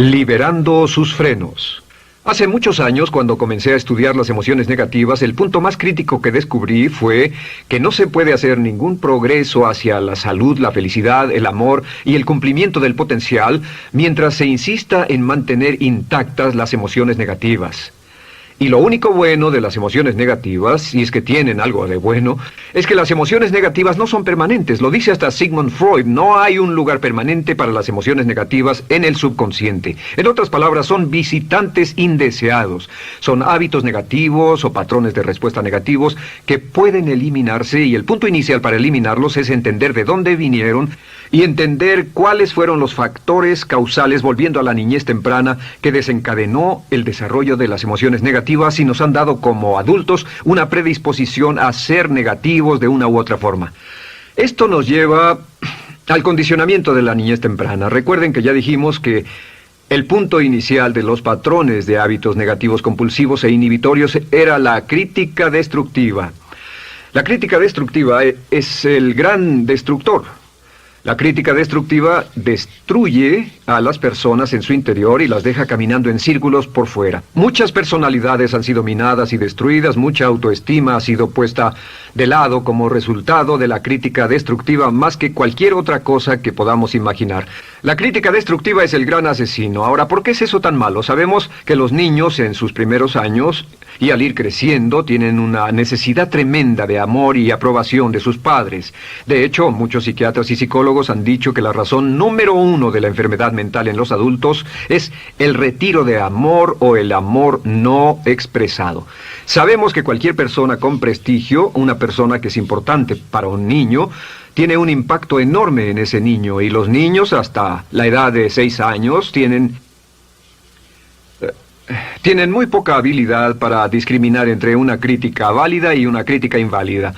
Liberando sus frenos. Hace muchos años, cuando comencé a estudiar las emociones negativas, el punto más crítico que descubrí fue que no se puede hacer ningún progreso hacia la salud, la felicidad, el amor y el cumplimiento del potencial mientras se insista en mantener intactas las emociones negativas. Y lo único bueno de las emociones negativas, si es que tienen algo de bueno, es que las emociones negativas no son permanentes. Lo dice hasta Sigmund Freud, no hay un lugar permanente para las emociones negativas en el subconsciente. En otras palabras, son visitantes indeseados. Son hábitos negativos o patrones de respuesta negativos que pueden eliminarse, y el punto inicial para eliminarlos es entender de dónde vinieron y entender cuáles fueron los factores causales, volviendo a la niñez temprana, que desencadenó el desarrollo de las emociones negativas y nos han dado como adultos una predisposición a ser negativos de una u otra forma. Esto nos lleva al condicionamiento de la niñez temprana. Recuerden que ya dijimos que el punto inicial de los patrones de hábitos negativos compulsivos e inhibitorios era la crítica destructiva. La crítica destructiva es el gran destructor. La crítica destructiva destruye a las personas en su interior y las deja caminando en círculos por fuera. Muchas personalidades han sido minadas y destruidas, mucha autoestima ha sido puesta de lado como resultado de la crítica destructiva más que cualquier otra cosa que podamos imaginar. La crítica destructiva es el gran asesino. Ahora, ¿por qué es eso tan malo? Sabemos que los niños en sus primeros años y al ir creciendo tienen una necesidad tremenda de amor y aprobación de sus padres. De hecho, muchos psiquiatras y psicólogos han dicho que la razón número uno de la enfermedad mental en los adultos es el retiro de amor o el amor no expresado. Sabemos que cualquier persona con prestigio, una persona que es importante para un niño, tiene un impacto enorme en ese niño, y los niños hasta la edad de 6 años tienen muy poca habilidad para discriminar entre una crítica válida y una crítica inválida.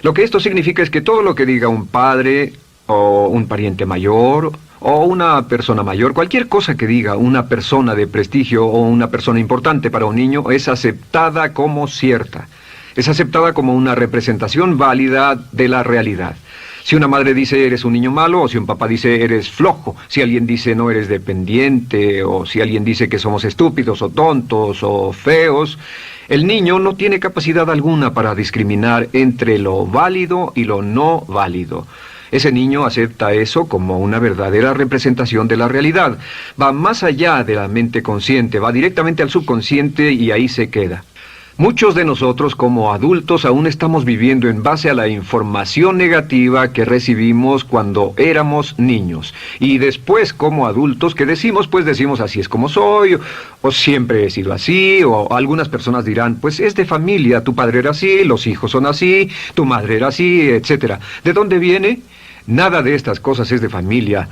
Lo que esto significa es que todo lo que diga un padre o un pariente mayor o una persona mayor, cualquier cosa que diga una persona de prestigio o una persona importante para un niño es aceptada como cierta. Es aceptada como una representación válida de la realidad. Si una madre dice eres un niño malo, o si un papá dice eres flojo, si alguien dice no eres dependiente, o si alguien dice que somos estúpidos o tontos o feos, el niño no tiene capacidad alguna para discriminar entre lo válido y lo no válido. Ese niño acepta eso como una verdadera representación de la realidad. Va más allá de la mente consciente, va directamente al subconsciente y ahí se queda. Muchos de nosotros como adultos aún estamos viviendo en base a la información negativa que recibimos cuando éramos niños. Y después como adultos, ¿qué decimos? Pues decimos así es como soy, o siempre he sido así, o algunas personas dirán, pues es de familia, tu padre era así, los hijos son así, tu madre era así, etc. ¿De dónde viene? Nada de estas cosas es de familia.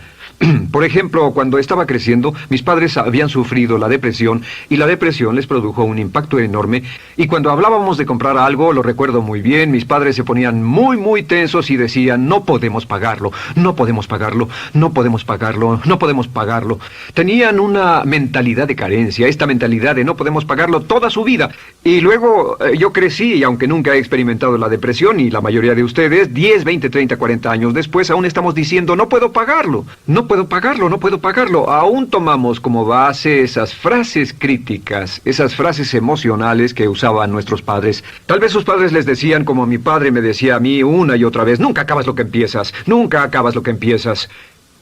Por ejemplo, cuando estaba creciendo, mis padres habían sufrido la depresión y la depresión les produjo un impacto enorme. Y cuando hablábamos de comprar algo, lo recuerdo muy bien, mis padres se ponían muy tensos y decían, no podemos pagarlo, no podemos pagarlo, no podemos pagarlo, no podemos pagarlo. Tenían una mentalidad de carencia, esta mentalidad de no podemos pagarlo toda su vida. Y luego yo crecí y aunque nunca he experimentado la depresión, y la mayoría de ustedes, 10, 20, 30, 40 años después, aún estamos diciendo, no puedo pagarlo, no puedo pagarlo, no puedo pagarlo. Aún tomamos como base esas frases críticas, esas frases emocionales que usaban nuestros padres. Tal vez sus padres les decían como mi padre me decía a mí una y otra vez, nunca acabas lo que empiezas, nunca acabas lo que empiezas.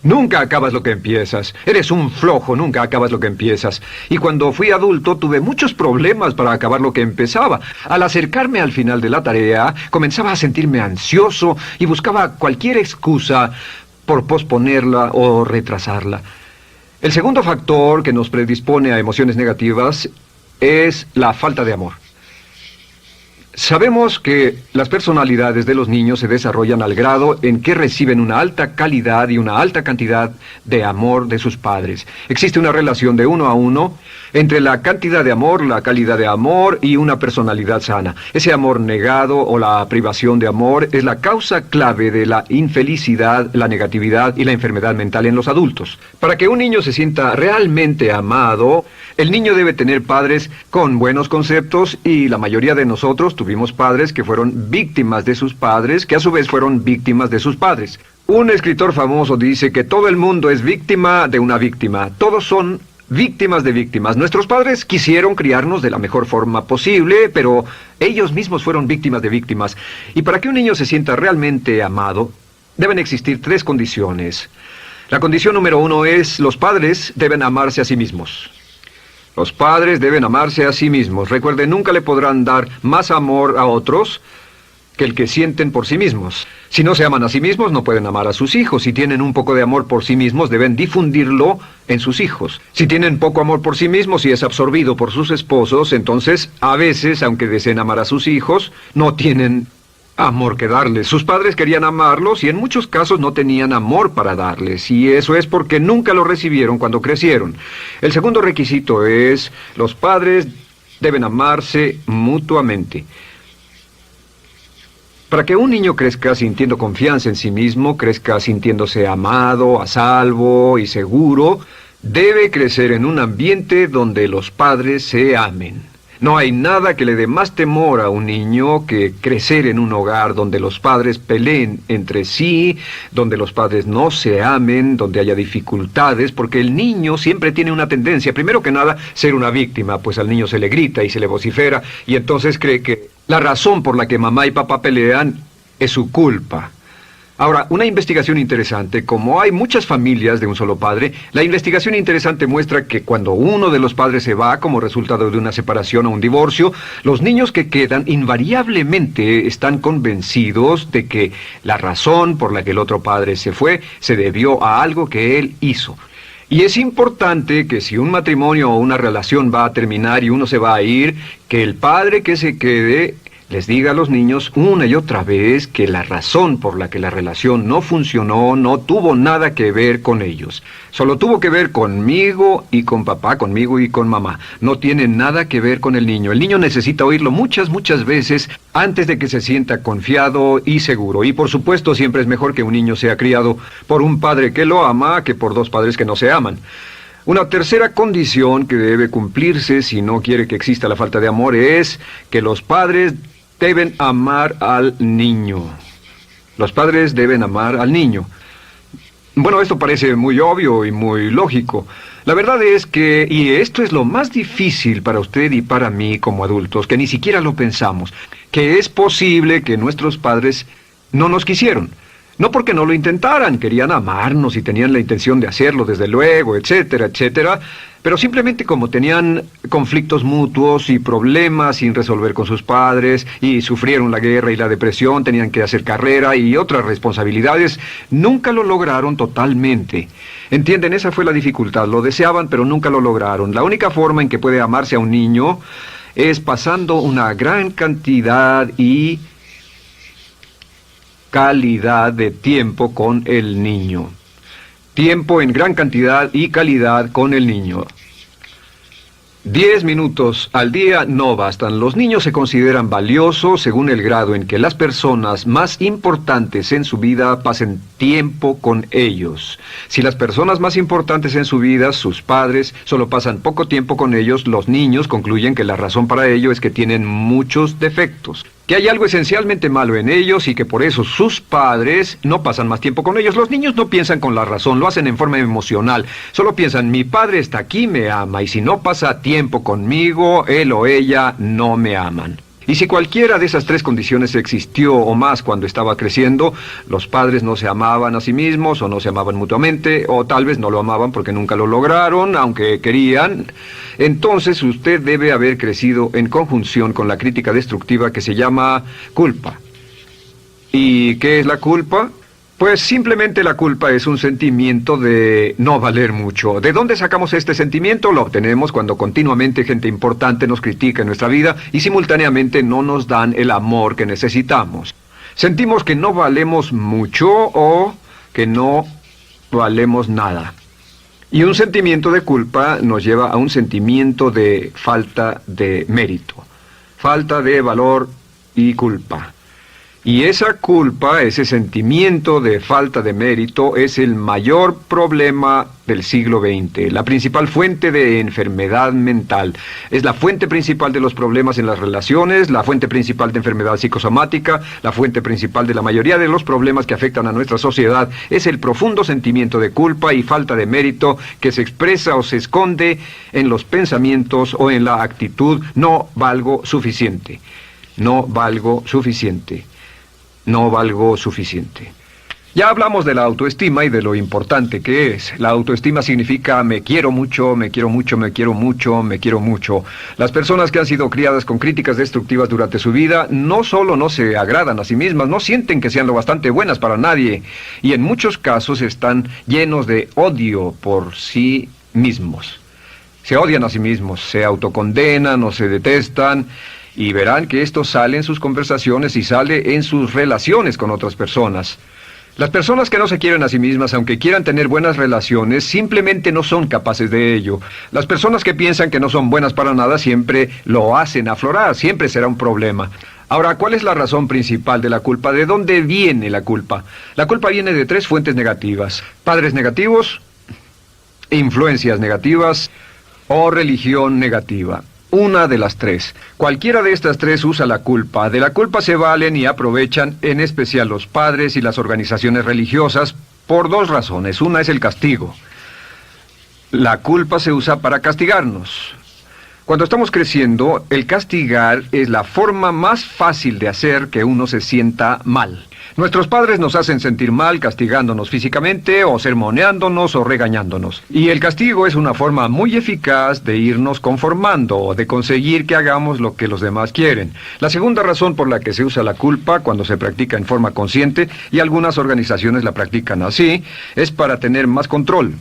Nunca acabas lo que empiezas. Eres un flojo, nunca acabas lo que empiezas. Y cuando fui adulto tuve muchos problemas para acabar lo que empezaba. Al acercarme al final de la tarea, comenzaba a sentirme ansioso y buscaba cualquier excusa por posponerla o retrasarla. El segundo factor que nos predispone a emociones negativas es la falta de amor. Sabemos que las personalidades de los niños se desarrollan al grado en que reciben una alta calidad y una alta cantidad de amor de sus padres. Existe una relación de 1 a 1 entre la cantidad de amor, la calidad de amor y una personalidad sana. Ese amor negado o la privación de amor es la causa clave de la infelicidad, la negatividad y la enfermedad mental en los adultos. Para que un niño se sienta realmente amado, el niño debe tener padres con buenos conceptos, y la mayoría de nosotros tuvimos padres que fueron víctimas de sus padres, que a su vez fueron víctimas de sus padres. Un escritor famoso dice que todo el mundo es víctima de una víctima. Todos son víctimas de víctimas. Nuestros padres quisieron criarnos de la mejor forma posible, pero ellos mismos fueron víctimas de víctimas. Y para que un niño se sienta realmente amado, deben existir 3 condiciones. La condición número 1 es: los padres deben amarse a sí mismos. Los padres deben amarse a sí mismos. Recuerden, nunca le podrán dar más amor a otros que el que sienten por sí mismos. Si no se aman a sí mismos, no pueden amar a sus hijos. Si tienen un poco de amor por sí mismos, deben difundirlo en sus hijos. Si tienen poco amor por sí mismos y es absorbido por sus esposos, entonces, a veces, aunque deseen amar a sus hijos, no tienen amor que darles. Sus padres querían amarlos y en muchos casos no tenían amor para darles. Y eso es porque nunca lo recibieron cuando crecieron. El segundo requisito es: los padres deben amarse mutuamente. Para que un niño crezca sintiendo confianza en sí mismo, crezca sintiéndose amado, a salvo y seguro, debe crecer en un ambiente donde los padres se amen. No hay nada que le dé más temor a un niño que crecer en un hogar donde los padres peleen entre sí, donde los padres no se amen, donde haya dificultades, porque el niño siempre tiene una tendencia, primero que nada, ser una víctima, pues al niño se le grita y se le vocifera, y entonces cree que la razón por la que mamá y papá pelean es su culpa. Ahora, una investigación interesante: como hay muchas familias de un solo padre, la investigación interesante muestra que cuando uno de los padres se va como resultado de una separación o un divorcio, los niños que quedan invariablemente están convencidos de que la razón por la que el otro padre se fue se debió a algo que él hizo. Y es importante que si un matrimonio o una relación va a terminar y uno se va a ir, que el padre que se quede les diga a los niños una y otra vez que la razón por la que la relación no funcionó no tuvo nada que ver con ellos. Solo tuvo que ver conmigo y con papá, conmigo y con mamá. No tiene nada que ver con el niño. El niño necesita oírlo muchas veces antes de que se sienta confiado y seguro. Y por supuesto, siempre es mejor que un niño sea criado por un padre que lo ama que por 2 padres que no se aman. Una tercera condición que debe cumplirse si no quiere que exista la falta de amor es que los padres deben amar al niño. Los padres deben amar al niño. Bueno, esto parece muy obvio y muy lógico. La verdad es que, y esto es lo más difícil para usted y para mí como adultos, que ni siquiera lo pensamos, que es posible que nuestros padres no nos quisieron. No porque no lo intentaran, querían amarnos y tenían la intención de hacerlo, desde luego, etcétera, etcétera, pero simplemente como tenían conflictos mutuos y problemas sin resolver con sus padres, y sufrieron la guerra y la depresión, tenían que hacer carrera y otras responsabilidades, nunca lo lograron totalmente. ¿Entienden? Esa fue la dificultad. Lo deseaban, pero nunca lo lograron. La única forma en que puede amarse a un niño es pasando una gran cantidad y calidad de tiempo con el niño. Tiempo en gran cantidad y calidad con el niño. 10 minutos al día no bastan. Los niños se consideran valiosos según el grado en que las personas más importantes en su vida pasen tiempo con ellos. Si las personas más importantes en su vida, sus padres, solo pasan poco tiempo con ellos, los niños concluyen que la razón para ello es que tienen muchos defectos, que hay algo esencialmente malo en ellos y que por eso sus padres no pasan más tiempo con ellos. Los niños no piensan con la razón, lo hacen en forma emocional. Solo piensan: mi padre está aquí, me ama, y si no pasa tiempo conmigo, él o ella no me aman. Y si cualquiera de esas 3 condiciones existió o más cuando estaba creciendo, los padres no se amaban a sí mismos, o no se amaban mutuamente, o tal vez no lo amaban porque nunca lo lograron, aunque querían, entonces usted debe haber crecido en conjunción con la crítica destructiva que se llama culpa. ¿Y qué es la culpa? Pues simplemente la culpa es un sentimiento de no valer mucho. ¿De dónde sacamos este sentimiento? Lo obtenemos cuando continuamente gente importante nos critica en nuestra vida y simultáneamente no nos dan el amor que necesitamos. Sentimos que no valemos mucho o que no valemos nada. Y un sentimiento de culpa nos lleva a un sentimiento de falta de mérito, falta de valor y culpa. Y esa culpa, ese sentimiento de falta de mérito, es el mayor problema del siglo XX, la principal fuente de enfermedad mental. Es la fuente principal de los problemas en las relaciones, la fuente principal de enfermedad psicosomática, la fuente principal de la mayoría de los problemas que afectan a nuestra sociedad. Es el profundo sentimiento de culpa y falta de mérito que se expresa o se esconde en los pensamientos o en la actitud: no valgo suficiente, no valgo suficiente. No valgo suficiente. Ya hablamos de la autoestima y de lo importante que es. La autoestima significa me quiero mucho, me quiero mucho, me quiero mucho, me quiero mucho. Las personas que han sido criadas con críticas destructivas durante su vida no solo no se agradan a sí mismas, no sienten que sean lo bastante buenas para nadie, y en muchos casos están llenos de odio por sí mismos. Se odian a sí mismos, se autocondenan o se detestan. Y verán que esto sale en sus conversaciones y sale en sus relaciones con otras personas. Las personas que no se quieren a sí mismas, aunque quieran tener buenas relaciones, simplemente no son capaces de ello. Las personas que piensan que no son buenas para nada siempre lo hacen aflorar, siempre será un problema. Ahora, ¿cuál es la razón principal de la culpa? ¿De dónde viene la culpa? La culpa viene de 3 fuentes negativas: padres negativos, influencias negativas o religión negativa. Una de las 3. Cualquiera de estas 3 usa la culpa. De la culpa se valen y aprovechan, en especial los padres y las organizaciones religiosas, por 2 razones. Una es el castigo. La culpa se usa para castigarnos. Cuando estamos creciendo, el castigar es la forma más fácil de hacer que uno se sienta mal. Nuestros padres nos hacen sentir mal castigándonos físicamente o sermoneándonos o regañándonos. Y el castigo es una forma muy eficaz de irnos conformando o de conseguir que hagamos lo que los demás quieren. La segunda razón por la que se usa la culpa cuando se practica en forma consciente, y algunas organizaciones la practican así, es para tener más control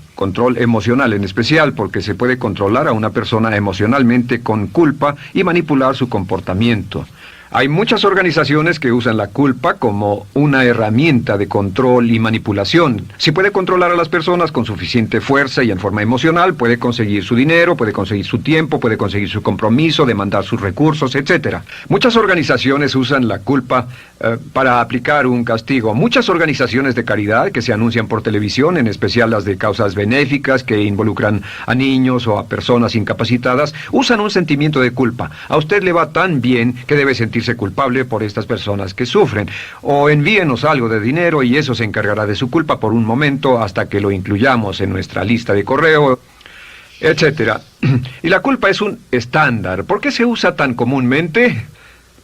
emocional en especial, porque se puede controlar a una persona emocionalmente con culpa y manipular su comportamiento. Hay muchas organizaciones que usan la culpa como una herramienta de control y manipulación. Si puede controlar a las personas con suficiente fuerza y en forma emocional, puede conseguir su dinero, puede conseguir su tiempo, puede conseguir su compromiso, demandar sus recursos, etc. Muchas organizaciones usan la culpa para aplicar un castigo. Muchas organizaciones de caridad que se anuncian por televisión, en especial las de causas benéficas que involucran a niños o a personas incapacitadas, usan un sentimiento de culpa. A usted le va tan bien que debe sentirse culpable por estas personas que sufren. O envíenos algo de dinero y eso se encargará de su culpa por un momento hasta que lo incluyamos en nuestra lista de correo, etc. Y la culpa es un estándar. ¿Por qué se usa tan comúnmente?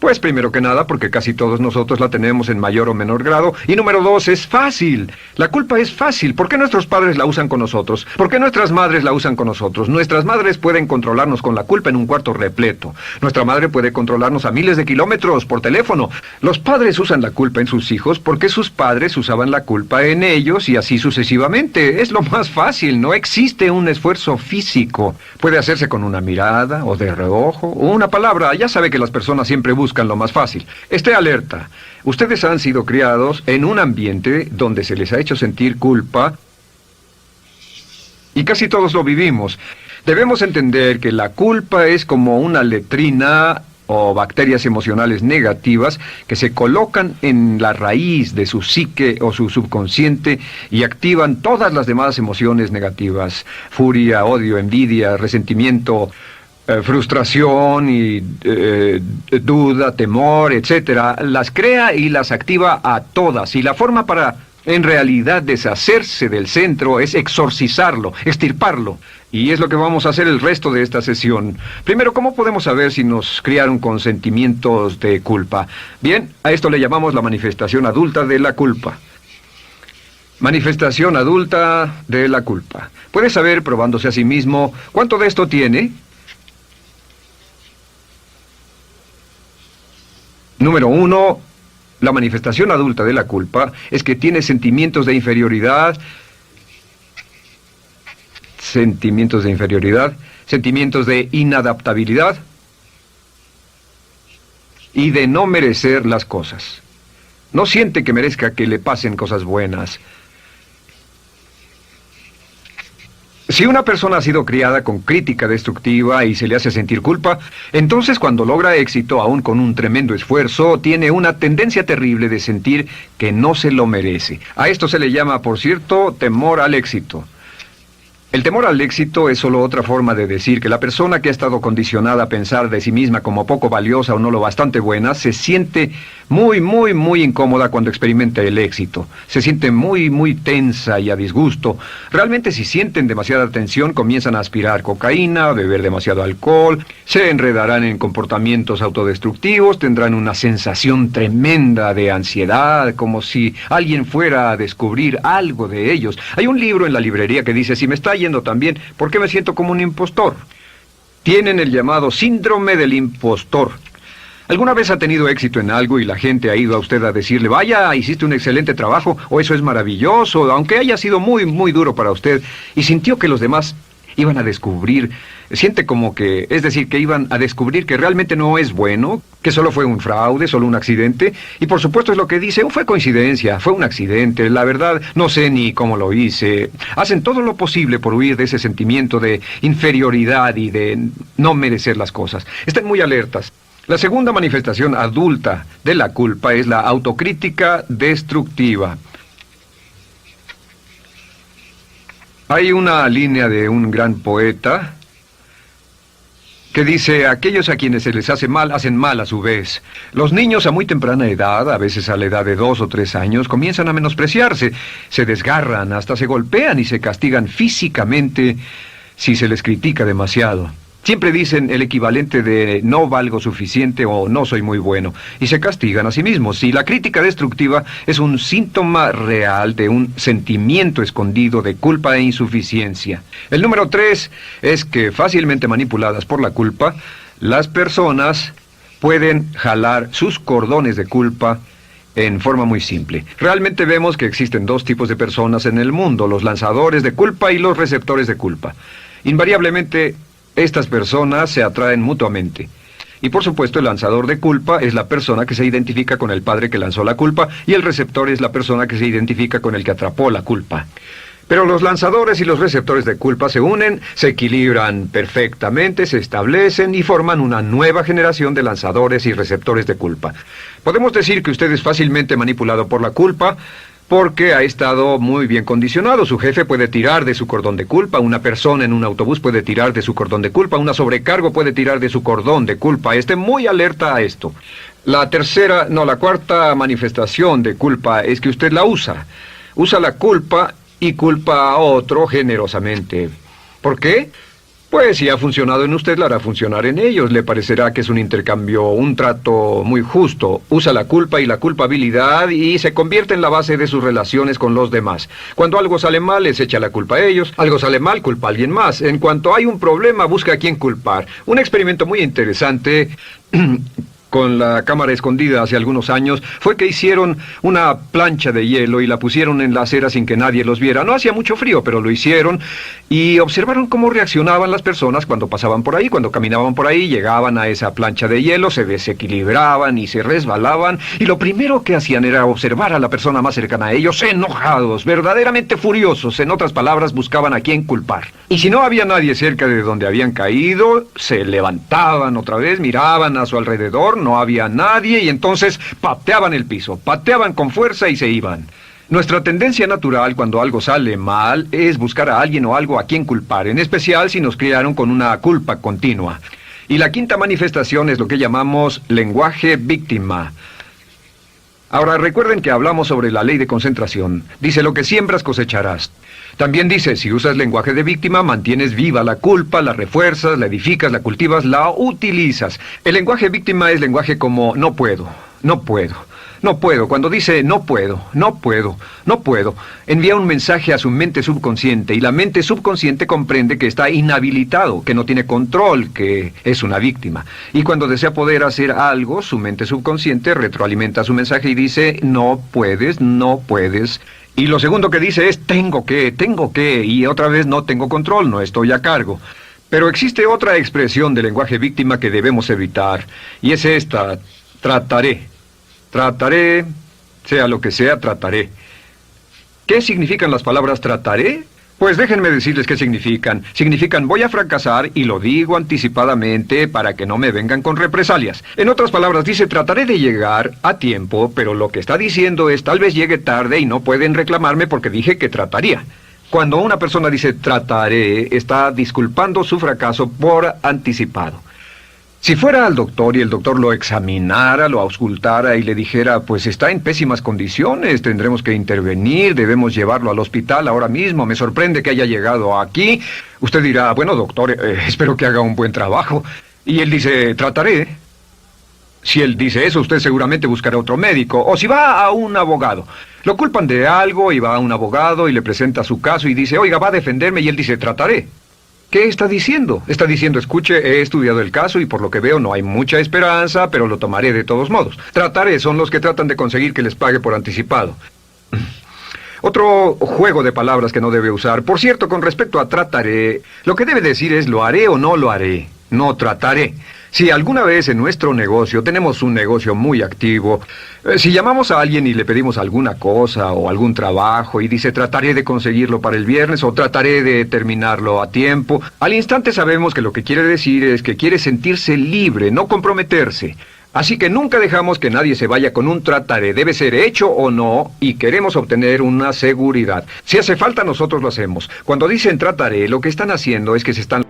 Pues primero que nada porque casi todos nosotros la tenemos en mayor o menor grado. Y número 2, es fácil. La culpa es fácil. ¿Por qué nuestros padres la usan con nosotros? ¿Por qué nuestras madres la usan con nosotros? Nuestras madres pueden controlarnos con la culpa en un cuarto repleto. Nuestra madre puede controlarnos a miles de kilómetros por teléfono. Los padres usan la culpa en sus hijos porque sus padres usaban la culpa en ellos y así sucesivamente. Es lo más fácil. No existe un esfuerzo físico. Puede hacerse con una mirada o de reojo o una palabra. Ya sabe que las personas siempre buscan lo más fácil. Esté alerta. Ustedes han sido criados en un ambiente donde se les ha hecho sentir culpa y casi todos lo vivimos. Debemos entender que la culpa es como una letrina o bacterias emocionales negativas que se colocan en la raíz de su psique o su subconsciente y activan todas las demás emociones negativas: furia, odio, envidia, resentimiento, frustración y duda, temor, etcétera. Las crea y las activa a todas, y la forma para en realidad deshacerse del centro es exorcizarlo, extirparlo. Y es lo que vamos a hacer el resto de esta sesión. Primero, ¿cómo podemos saber si nos criaron con sentimientos de culpa? Bien, a esto le llamamos la manifestación adulta de la culpa. Manifestación adulta de la culpa. Puede saber, probándose a sí mismo, ¿cuánto de esto tiene? Número 1, la manifestación adulta de la culpa es que tiene sentimientos de inferioridad, sentimientos de inadaptabilidad y de no merecer las cosas. No siente que merezca que le pasen cosas buenas. Si una persona ha sido criada con crítica destructiva y se le hace sentir culpa, entonces cuando logra éxito, aún con un tremendo esfuerzo, tiene una tendencia terrible de sentir que no se lo merece. A esto se le llama, por cierto, temor al éxito. El temor al éxito es solo otra forma de decir que la persona que ha estado condicionada a pensar de sí misma como poco valiosa o no lo bastante buena, se siente muy incómoda cuando experimenta el éxito. Se siente muy tensa y a disgusto. Realmente si sienten demasiada tensión, comienzan a aspirar cocaína, a beber demasiado alcohol, se enredarán en comportamientos autodestructivos, tendrán una sensación tremenda de ansiedad, como si alguien fuera a descubrir algo de ellos. Hay un libro en la librería que dice, si me está yendo tan bien, ¿por qué me siento como un impostor? Tienen el llamado síndrome del impostor. ¿Alguna vez ha tenido éxito en algo y la gente ha ido a usted a decirle, vaya, hiciste un excelente trabajo, o eso es maravilloso, aunque haya sido muy duro para usted, y sintió que los demás iban a descubrir, siente como que, es decir, que iban a descubrir que realmente no es bueno, que solo fue un fraude, solo un accidente, y por supuesto es lo que dice, fue coincidencia, fue un accidente, la verdad, no sé ni cómo lo hice. Hacen todo lo posible por huir de ese sentimiento de inferioridad y de no merecer las cosas. Estén muy alertas. La segunda manifestación adulta de la culpa es la autocrítica destructiva. Hay una línea de un gran poeta que dice, aquellos a quienes se les hace mal, hacen mal a su vez. Los niños a muy temprana edad, a veces a la edad de 2 o 3 años, comienzan a menospreciarse, se desgarran, hasta se golpean y se castigan físicamente si se les critica demasiado. Siempre dicen el equivalente de no valgo suficiente o no soy muy bueno, y se castigan a sí mismos. Y la crítica destructiva es un síntoma real de un sentimiento escondido de culpa e insuficiencia. El número 3 es que fácilmente manipuladas por la culpa, las personas pueden jalar sus cordones de culpa en forma muy simple. Realmente vemos que existen 2 tipos de personas en el mundo, los lanzadores de culpa y los receptores de culpa. Invariablemente, estas personas se atraen mutuamente. Y por supuesto el lanzador de culpa es la persona que se identifica con el padre que lanzó la culpa y el receptor es la persona que se identifica con el que atrapó la culpa. Pero los lanzadores y los receptores de culpa se unen, se equilibran perfectamente, se establecen y forman una nueva generación de lanzadores y receptores de culpa. Podemos decir que usted es fácilmente manipulado por la culpa, porque ha estado muy bien condicionado. Su jefe puede tirar de su cordón de culpa, una persona en un autobús puede tirar de su cordón de culpa, una sobrecargo puede tirar de su cordón de culpa. Esté muy alerta a esto. La cuarta manifestación de culpa es que usted la usa. Usa la culpa y culpa a otro generosamente. ¿Por qué? Pues si ha funcionado en usted, la hará funcionar en ellos. Le parecerá que es un intercambio, un trato muy justo. Usa la culpa y la culpabilidad y se convierte en la base de sus relaciones con los demás. Cuando algo sale mal, les echa la culpa a ellos. Algo sale mal, culpa a alguien más. En cuanto hay un problema, busca a quién culpar. Un experimento muy interesante con la cámara escondida hace algunos años, fue que hicieron una plancha de hielo y la pusieron en la acera sin que nadie los viera. No hacía mucho frío, pero lo hicieron y observaron cómo reaccionaban las personas cuando pasaban por ahí, cuando caminaban por ahí, llegaban a esa plancha de hielo, se desequilibraban y se resbalaban, y lo primero que hacían era observar a la persona más cercana a ellos, enojados, verdaderamente furiosos. En otras palabras, buscaban a quién culpar. Y si no había nadie cerca de donde habían caído, se levantaban otra vez, miraban a su alrededor, no había nadie y entonces pateaban el piso, pateaban con fuerza y se iban. Nuestra tendencia natural cuando algo sale mal es buscar a alguien o algo a quien culpar, en especial si nos criaron con una culpa continua. Y la quinta manifestación es lo que llamamos lenguaje víctima. Ahora recuerden que hablamos sobre la ley de concentración. Dice, lo que siembras cosecharás. También dice, si usas lenguaje de víctima, mantienes viva la culpa, la refuerzas, la edificas, la cultivas, la utilizas. El lenguaje víctima es lenguaje como no puedo, no puedo, no puedo. Cuando dice no puedo, no puedo, no puedo, envía un mensaje a su mente subconsciente y la mente subconsciente comprende que está inhabilitado, que no tiene control, que es una víctima. Y cuando desea poder hacer algo, su mente subconsciente retroalimenta su mensaje y dice no puedes, no puedes. Y lo segundo que dice es tengo que, y otra vez no tengo control, no estoy a cargo. Pero existe otra expresión del lenguaje víctima que debemos evitar, y es esta, trataré. Trataré, sea lo que sea, trataré. ¿Qué significan las palabras trataré? Pues déjenme decirles qué significan. Significan voy a fracasar y lo digo anticipadamente para que no me vengan con represalias. En otras palabras, dice trataré de llegar a tiempo, pero lo que está diciendo es tal vez llegue tarde y no pueden reclamarme porque dije que trataría. Cuando una persona dice trataré, está disculpando su fracaso por anticipado. Si fuera al doctor y el doctor lo examinara, lo auscultara y le dijera, pues está en pésimas condiciones, tendremos que intervenir, debemos llevarlo al hospital ahora mismo, me sorprende que haya llegado aquí. Usted dirá, bueno doctor, espero que haga un buen trabajo. Y él dice, trataré. Si él dice eso, usted seguramente buscará otro médico. O si va a un abogado. Lo culpan de algo y va a un abogado y le presenta su caso y dice, oiga, va a defenderme, y él dice, trataré. ¿Qué está diciendo? Está diciendo, escuche, he estudiado el caso y por lo que veo no hay mucha esperanza, pero lo tomaré de todos modos. Trataré son los que tratan de conseguir que les pague por anticipado. Otro juego de palabras que no debe usar. Por cierto, con respecto a trataré, lo que debe decir es lo haré o no lo haré. No trataré. Si alguna vez en nuestro negocio, tenemos un negocio muy activo, si llamamos a alguien y le pedimos alguna cosa o algún trabajo y dice trataré de conseguirlo para el viernes o trataré de terminarlo a tiempo, al instante sabemos que lo que quiere decir es que quiere sentirse libre, no comprometerse. Así que nunca dejamos que nadie se vaya con un trataré, debe ser hecho o no, y queremos obtener una seguridad. Si hace falta, nosotros lo hacemos. Cuando dicen trataré, lo que están haciendo es que se están...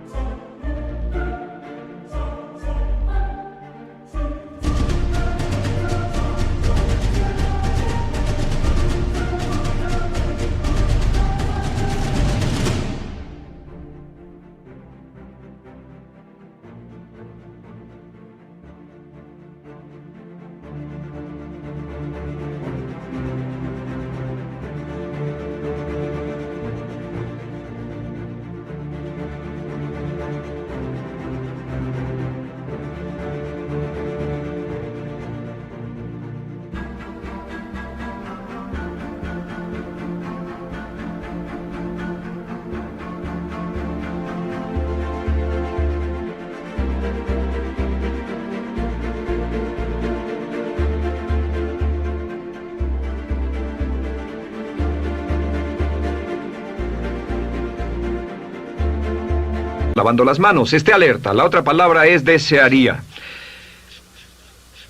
lavando las manos. Esté alerta. La otra palabra es desearía.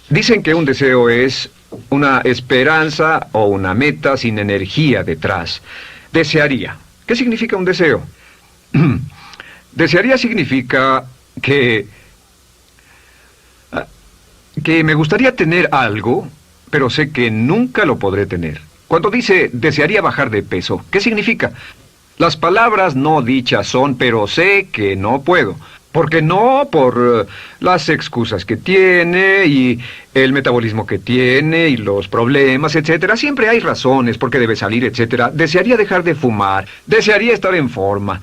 Dicen que un deseo es una esperanza o una meta sin energía detrás. Desearía. ¿Qué significa un deseo? Desearía significa que me gustaría tener algo, pero sé que nunca lo podré tener. Cuando dice desearía bajar de peso, ¿qué significa? Las palabras no dichas son, pero sé que no puedo. ¿Por qué no? Por las excusas que tiene y el metabolismo que tiene y los problemas, etcétera. Siempre hay razones por qué debe salir, etcétera. Desearía dejar de fumar. Desearía estar en forma.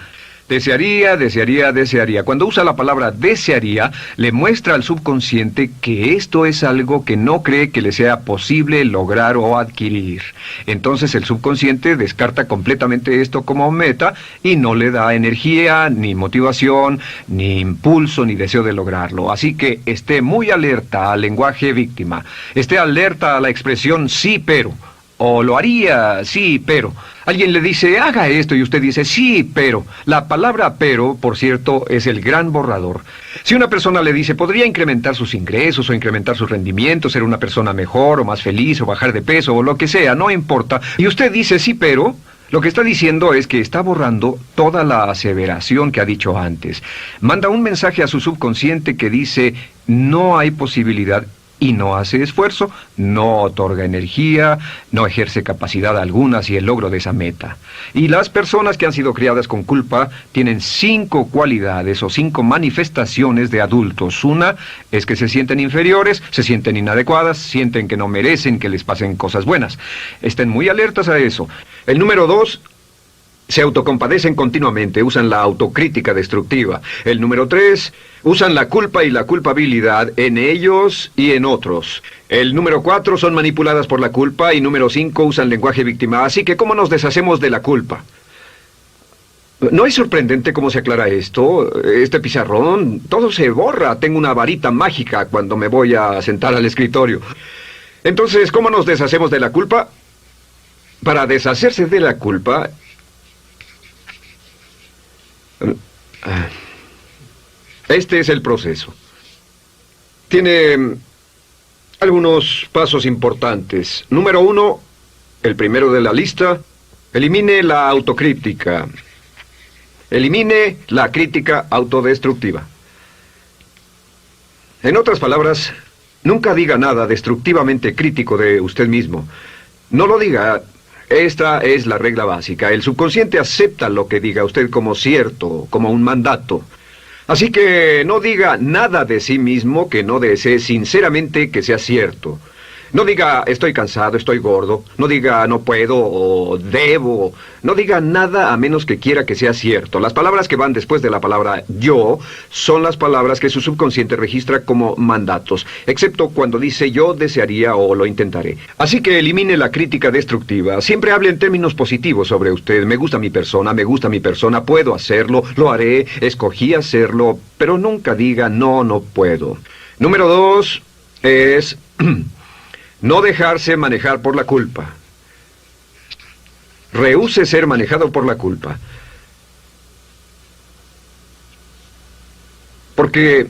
Desearía, desearía, desearía. Cuando usa la palabra desearía, le muestra al subconsciente que esto es algo que no cree que le sea posible lograr o adquirir. Entonces el subconsciente descarta completamente esto como meta y no le da energía, ni motivación, ni impulso, ni deseo de lograrlo. Así que esté muy alerta al lenguaje víctima. Esté alerta a la expresión sí, pero. O lo haría, sí, pero. Alguien le dice, haga esto, y usted dice, sí, pero. La palabra pero, por cierto, es el gran borrador. Si una persona le dice, podría incrementar sus ingresos o incrementar su rendimiento, ser una persona mejor o más feliz o bajar de peso o lo que sea, no importa. Y usted dice, sí, pero. Lo que está diciendo es que está borrando toda la aseveración que ha dicho antes. Manda un mensaje a su subconsciente que dice, no hay posibilidad. Y no hace esfuerzo, no otorga energía, no ejerce capacidad alguna hacia el logro de esa meta. Y las personas que han sido criadas con culpa tienen 5 cualidades o 5 manifestaciones de adultos. Una es que se sienten inferiores, se sienten inadecuadas, sienten que no merecen que les pasen cosas buenas. Estén muy alertas a eso. El número 2... se autocompadecen continuamente, usan la autocrítica destructiva. El número 3, usan la culpa y la culpabilidad en ellos y en otros. El número 4, son manipuladas por la culpa. Y número 5, usan lenguaje víctima. Así que, ¿cómo nos deshacemos de la culpa? ¿No es sorprendente cómo se aclara esto? Este pizarrón, todo se borra. Tengo una varita mágica cuando me voy a sentar al escritorio. Entonces, ¿cómo nos deshacemos de la culpa? Para deshacerse de la culpa... Este es el proceso. Tiene algunos pasos importantes. Número 1, el primero de la lista, elimine la autocrítica. Elimine la crítica autodestructiva. En otras palabras, nunca diga nada destructivamente crítico de usted mismo. No lo diga. Esta es la regla básica. El subconsciente acepta lo que diga usted como cierto, como un mandato. Así que no diga nada de sí mismo que no desee sinceramente que sea cierto. No diga estoy cansado, estoy gordo. No diga no puedo o debo. No diga nada a menos que quiera que sea cierto. Las palabras que van después de la palabra yo son las palabras que su subconsciente registra como mandatos, excepto cuando dice yo desearía o lo intentaré. Así que elimine la crítica destructiva. Siempre hable en términos positivos sobre usted. Me gusta mi persona, puedo hacerlo, lo haré, escogí hacerlo, pero nunca diga no, no puedo. Número 2 es no dejarse manejar por la culpa. Rehúse ser manejado por la culpa. Porque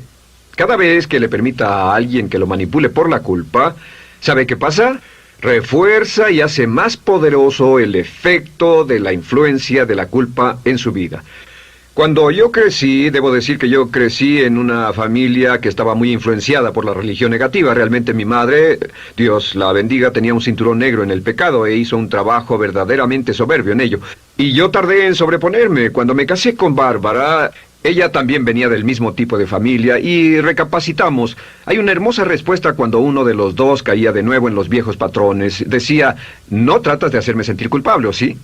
cada vez que le permita a alguien que lo manipule por la culpa, ¿sabe qué pasa? Refuerza y hace más poderoso el efecto de la influencia de la culpa en su vida. Cuando yo crecí, debo decir que yo crecí en una familia que estaba muy influenciada por la religión negativa. Realmente mi madre, Dios la bendiga, tenía un cinturón negro en el pecado e hizo un trabajo verdaderamente soberbio en ello. Y yo tardé en sobreponerme. Cuando me casé con Bárbara, ella también venía del mismo tipo de familia y recapacitamos. Hay una hermosa respuesta cuando uno de los dos caía de nuevo en los viejos patrones. Decía, no tratas de hacerme sentir culpable, ¿o sí?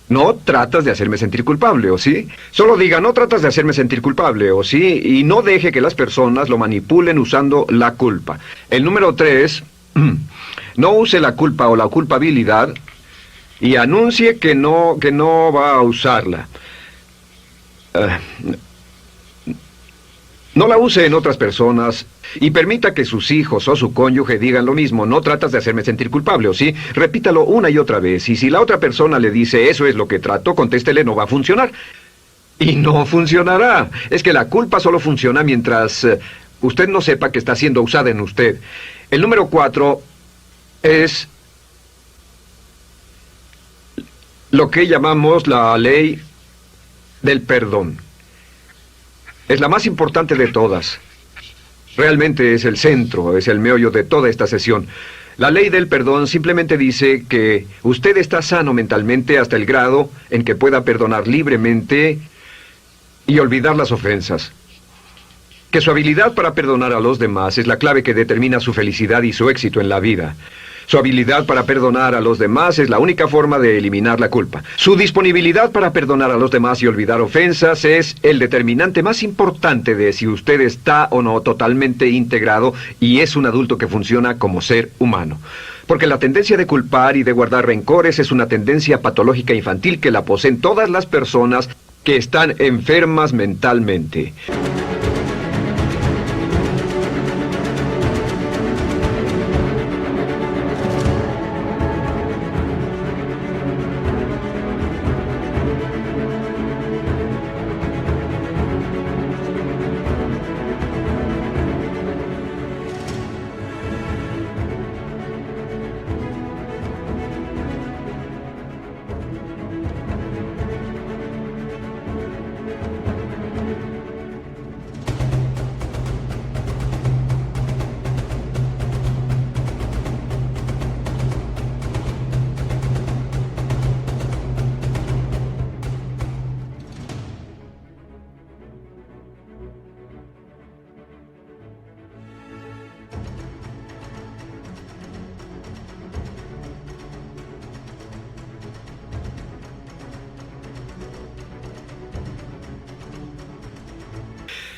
No tratas de hacerme sentir culpable, ¿o sí? Solo diga, no tratas de hacerme sentir culpable, ¿o sí? Y no deje que las personas lo manipulen usando la culpa. El número 3, no use la culpa o la culpabilidad y anuncie que no va a usarla. No la use en otras personas y permita que sus hijos o su cónyuge digan lo mismo. No tratas de hacerme sentir culpable, ¿o sí? Repítalo una y otra vez. Y si la otra persona le dice, eso es lo que trato, contéstele, no va a funcionar. Y no funcionará. Es que la culpa solo funciona mientras usted no sepa que está siendo usada en usted. El número 4 es lo que llamamos la ley del perdón. Es la más importante de todas. Realmente es el centro, es el meollo de toda esta sesión. La ley del perdón simplemente dice que usted está sano mentalmente hasta el grado en que pueda perdonar libremente y olvidar las ofensas. Que su habilidad para perdonar a los demás es la clave que determina su felicidad y su éxito en la vida. Su habilidad para perdonar a los demás es la única forma de eliminar la culpa. Su disponibilidad para perdonar a los demás y olvidar ofensas es el determinante más importante de si usted está o no totalmente integrado y es un adulto que funciona como ser humano. Porque la tendencia de culpar y de guardar rencores es una tendencia patológica infantil que la poseen todas las personas que están enfermas mentalmente.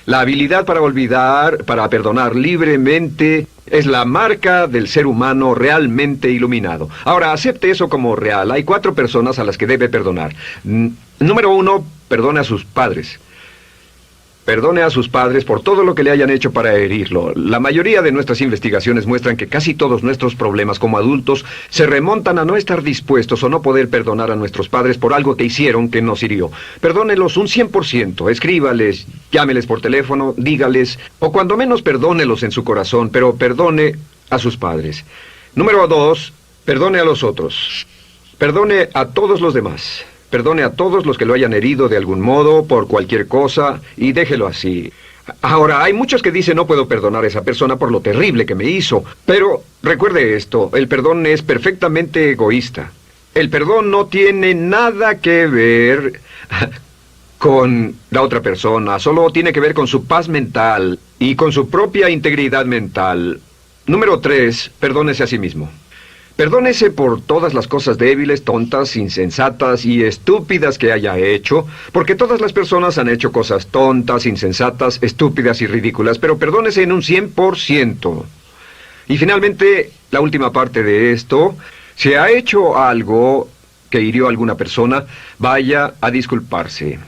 La habilidad para olvidar, para perdonar libremente, es la marca del ser humano realmente iluminado. Ahora, acepte eso como real. Hay 4 personas a las que debe perdonar. Número 1, perdone a sus padres. Perdone a sus padres por todo lo que le hayan hecho para herirlo. La mayoría de nuestras investigaciones muestran que casi todos nuestros problemas como adultos se remontan a no estar dispuestos o no poder perdonar a nuestros padres por algo que hicieron que nos hirió. Perdónelos un 100%, escríbales, llámeles por teléfono, dígales, o cuando menos perdónelos en su corazón, pero perdone a sus padres. Número 2, perdone a los otros. Perdone a todos los demás. Perdone a todos los que lo hayan herido de algún modo, por cualquier cosa, y déjelo así. Ahora, hay muchos que dicen no puedo perdonar a esa persona por lo terrible que me hizo. Pero recuerde esto, el perdón es perfectamente egoísta. El perdón no tiene nada que ver con la otra persona, solo tiene que ver con su paz mental y con su propia integridad mental. Número 3, perdónese a sí mismo. Perdónese por todas las cosas débiles, tontas, insensatas y estúpidas que haya hecho, porque todas las personas han hecho cosas tontas, insensatas, estúpidas y ridículas, pero perdónese en un 100%. Y finalmente, la última parte de esto, si ha hecho algo que hirió a alguna persona, vaya a disculparse.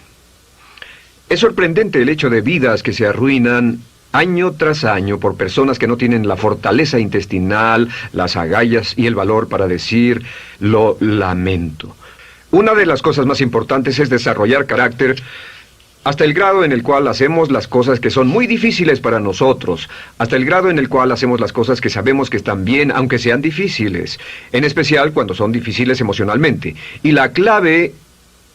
Es sorprendente el hecho de vidas que se arruinan año tras año por personas que no tienen la fortaleza intestinal, las agallas y el valor para decir lo lamento. Una de las cosas más importantes es desarrollar carácter hasta el grado en el cual hacemos las cosas que son muy difíciles para nosotros, hasta el grado en el cual hacemos las cosas que sabemos que están bien, aunque sean difíciles, en especial cuando son difíciles emocionalmente. Y la clave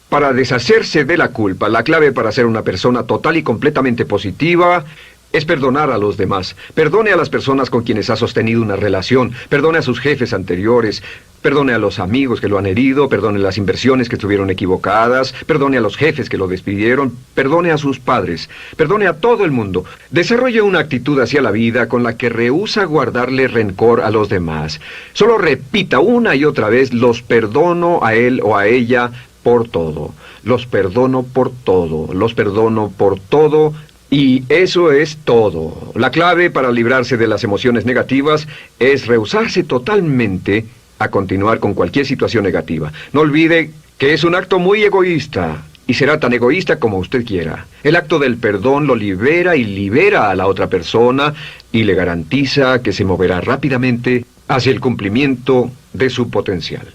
para deshacerse de la culpa, la clave para ser una persona total y completamente positiva, es perdonar a los demás. Perdone a las personas con quienes ha sostenido una relación. Perdone a sus jefes anteriores. Perdone a los amigos que lo han herido. Perdone las inversiones que estuvieron equivocadas. Perdone a los jefes que lo despidieron. Perdone a sus padres. Perdone a todo el mundo. Desarrolle una actitud hacia la vida con la que rehúsa guardarle rencor a los demás. Solo repita una y otra vez: los perdono a él o a ella por todo. Los perdono por todo. Los perdono por todo. Y eso es todo. La clave para librarse de las emociones negativas es rehusarse totalmente a continuar con cualquier situación negativa. No olvide que es un acto muy egoísta y será tan egoísta como usted quiera. El acto del perdón lo libera y libera a la otra persona y le garantiza que se moverá rápidamente hacia el cumplimiento de su potencial.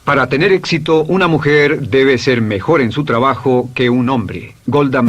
Para tener éxito, una mujer debe ser mejor en su trabajo que un hombre. Golda